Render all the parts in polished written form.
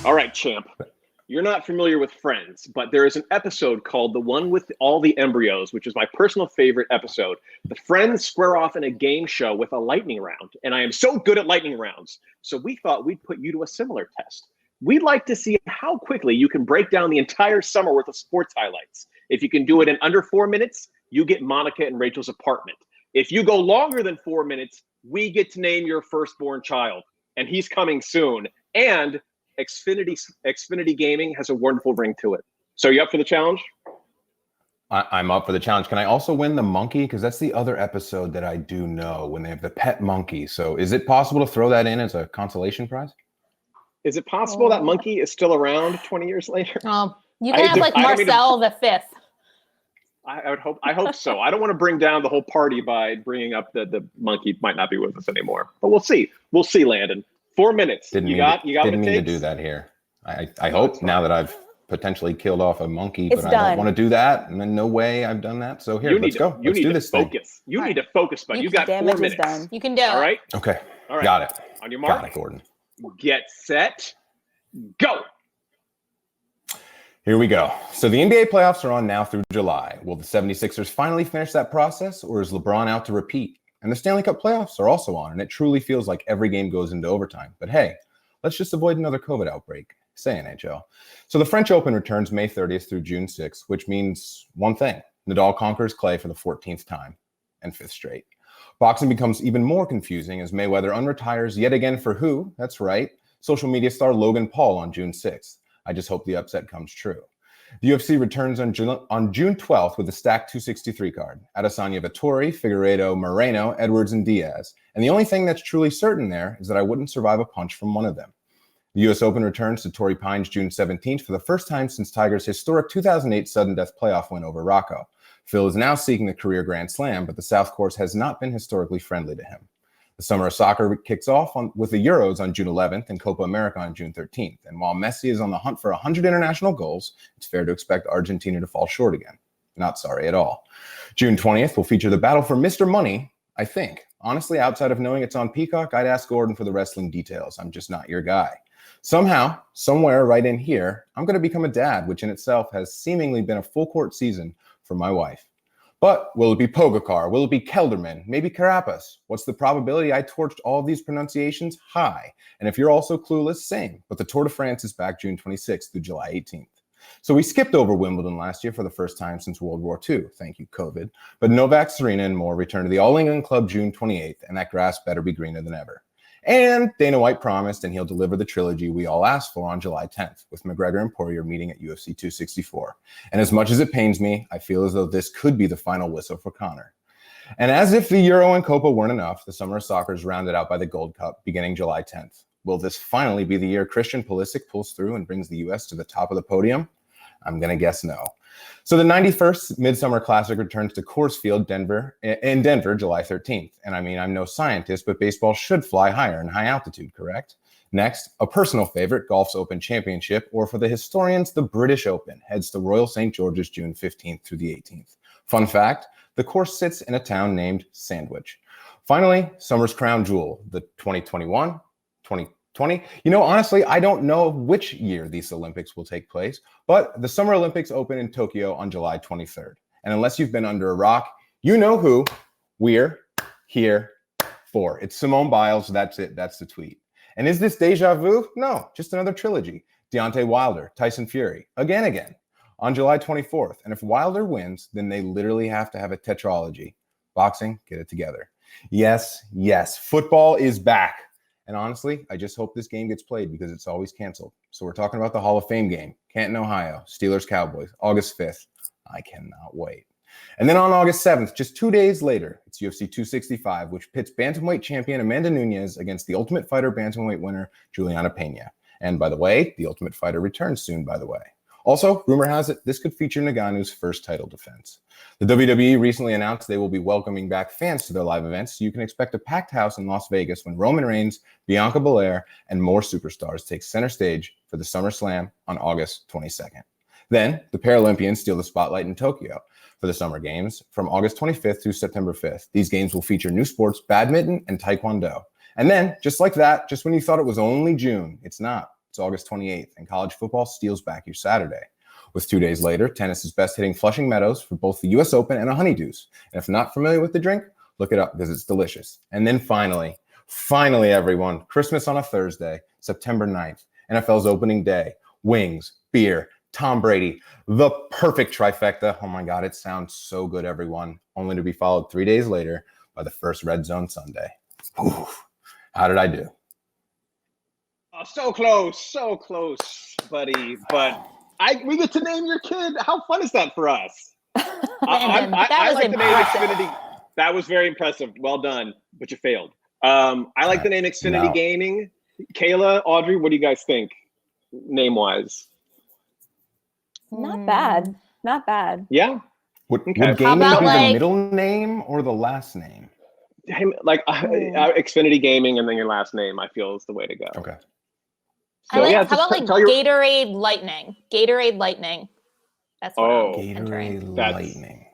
All right, champ. You're not familiar with Friends, but there is an episode called The One with All the Embryos, which is my personal favorite episode. The friends square off in a game show with a lightning round, and I am so good at lightning rounds. So we thought we'd put you to a similar test. We'd like to see how quickly you can break down the entire summer worth of sports highlights. If you can do it in under 4 minutes, you get Monica and Rachel's apartment. If you go longer than 4 minutes, we get to name your firstborn child, and he's coming soon. And Xfinity Gaming has a wonderful ring to it. So you up for the challenge? I'm up for the challenge. Can I also win the monkey? Because that's the other episode that I do know, when they have the pet monkey. So is it possible to throw that in as a consolation prize? Is it possible that monkey is still around 20 years later? You can have like Marcel the fifth. I hope so. I don't want to bring down the whole party by bringing up that the monkey might not be with us anymore. But we'll see. We'll see, Landon. 4 minutes. Didn't mean to do that here. I hope now that I've potentially killed off a monkey, but I don't want to do that. And then no way I've done that. So here, let's go. Let's do this thing. You need to focus, bud. You got 4 minutes. Done. You can do it. All right. Okay. All right. Got it. On your mark. Got it, Gordon. Get set. Go. Here we go. So the NBA playoffs are on now through July. Will the 76ers finally finish that process, or is LeBron out to repeat? And the Stanley Cup playoffs are also on, and it truly feels like every game goes into overtime. But hey, let's just avoid another COVID outbreak. Say NHL. So the French Open returns May 30th through June 6th, which means one thing. Nadal conquers clay for the 14th time and 5th straight. Boxing becomes even more confusing as Mayweather unretires yet again for who? That's right, social media star Logan Paul on June 6th. I just hope the upset comes true. The UFC returns on June 12th with a stacked 263 card. Adesanya, Vettori, Figueiredo, Moreno, Edwards, and Diaz. And the only thing that's truly certain there is that I wouldn't survive a punch from one of them. The U.S. Open returns to Torrey Pines June 17th for the first time since Tiger's historic 2008 sudden death playoff win over Rocco. Phil is now seeking the career Grand Slam, but the South Course has not been historically friendly to him. The summer of soccer kicks off with the Euros on June 11th and Copa America on June 13th. And while Messi is on the hunt for 100 international goals, it's fair to expect Argentina to fall short again. Not sorry at all. June 20th will feature the battle for Mr. Money, I think. Honestly, outside of knowing it's on Peacock, I'd ask Gordon for the wrestling details. I'm just not your guy. Somehow, somewhere right in here, I'm going to become a dad, which in itself has seemingly been a full court season for my wife. But will it be Pogacar? Will it be Kelderman? Maybe Carapaz? What's the probability I torched all of these pronunciations? High. And if you're also clueless, same. But the Tour de France is back June 26th through July 18th. So we skipped over Wimbledon last year for the first time since World War II. Thank you, COVID. But Novak, Serena, and more return to the All England Club June 28th, and that grass better be greener than ever. And Dana White promised, and he'll deliver the trilogy we all asked for on July 10th, with McGregor and Poirier meeting at UFC 264. And as much as it pains me, I feel as though this could be the final whistle for Conor. And as if the Euro and Copa weren't enough, the summer of soccer is rounded out by the Gold Cup beginning July 10th. Will this finally be the year Christian Pulisic pulls through and brings the U.S. to the top of the podium? I'm going to guess no. So the 91st Midsummer Classic returns to Coors Field, in Denver, July 13th. And I mean, I'm no scientist, but baseball should fly higher in high altitude, correct? Next, a personal favorite, Golf's Open Championship, or for the historians, the British Open, heads to Royal St. George's June 15th through the 18th. Fun fact, the course sits in a town named Sandwich. Finally, summer's crown jewel, the 2021, 2020. Honestly, I don't know which year these Olympics will take place, but the Summer Olympics open in Tokyo on July 23rd. And unless you've been under a rock, you know who we're here for. It's Simone Biles. That's it. That's the tweet. And is this deja vu? No, just another trilogy. Deontay Wilder, Tyson Fury, again, on July 24th. And if Wilder wins, then they literally have to have a tetralogy. Boxing, get it together. Yes, football is back. And honestly, I just hope this game gets played because it's always canceled. So we're talking about the Hall of Fame game, Canton, Ohio, Steelers, Cowboys, August 5th. I cannot wait. And then on August 7th, just 2 days later, it's UFC 265, which pits bantamweight champion Amanda Nunes against the Ultimate Fighter bantamweight winner, Juliana Pena. And by the way, the Ultimate Fighter returns soon, by the way. Also, rumor has it this could feature Ngannou's first title defense. The WWE recently announced they will be welcoming back fans to their live events, so you can expect a packed house in Las Vegas when Roman Reigns, Bianca Belair, and more superstars take center stage for the SummerSlam on August 22nd. Then, the Paralympians steal the spotlight in Tokyo for the Summer Games from August 25th through September 5th. These games will feature new sports, badminton and taekwondo. And then, just like that, just when you thought it was only June, it's not. It's August 28th, and college football steals back your Saturday. With 2 days later, tennis is best hitting Flushing Meadows for both the U.S. Open and a Honeydews. And if not familiar with the drink, look it up because it's delicious. And then finally, everyone, Christmas on a Thursday, September 9th, NFL's opening day, wings, beer, Tom Brady, the perfect trifecta. Oh my God, it sounds so good, everyone. Only to be followed 3 days later by the first Red Zone Sunday. Oof. How did I do? So close, buddy. But we get to name your kid. How fun is that for us? Landon, that was like impressive. the name Xfinity. That was very impressive. Well done, but you failed. I like the name Xfinity Gaming. Kayla, Audrey, what do you guys think, name-wise? Not bad. Yeah. Would Okay. gaming be about, the middle name or the last name? Xfinity Gaming and then your last name, I feel, is the way to go. Okay. So, how about Gatorade Lightning? Gatorade Lightning. That's what I'm Gatorade entering. Lightning.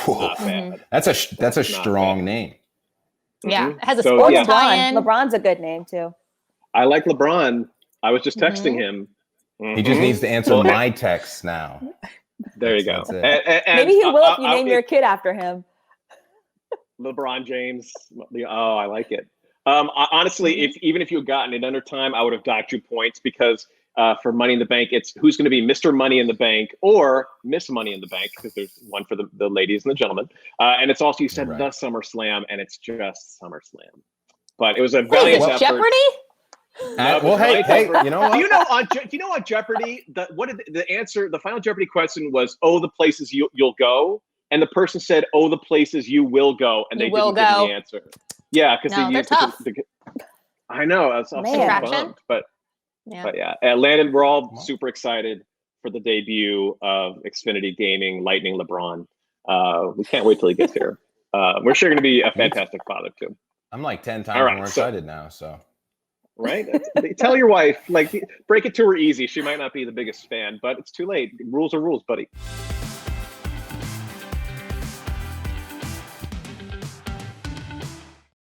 Not bad. That's a strong name. Yeah, it has a So, sports yeah. tie-in. LeBron's a good name too. I like LeBron. I was just texting him. He just needs to answer my texts now. There you go. That's And, Maybe he will if you name your kid after him. LeBron James. Oh, I like it. Honestly, even if you had gotten it under time, I would have docked you points because for Money in the Bank, it's who's going to be Mr. Money in the Bank or Miss Money in the Bank, because there's one for the ladies and the gentlemen. And it's also, you said the SummerSlam, and it's just SummerSlam. But it was a valiant effort. Jeopardy? Hey, you know what? Do you know on Jeopardy, the final Jeopardy question was, the places you'll go, and the person said, the places you will go, and they didn't give the answer. Yeah, because they're tough. I know, I was so bummed, but yeah, Landon, we're all super excited for the debut of Xfinity Gaming Lightning LeBron. We can't wait till he gets here. We're sure going to be a fantastic father too. I'm like 10 times more excited now, so. Right? Tell your wife, break it to her easy. She might not be the biggest fan, but it's too late. Rules are rules, buddy.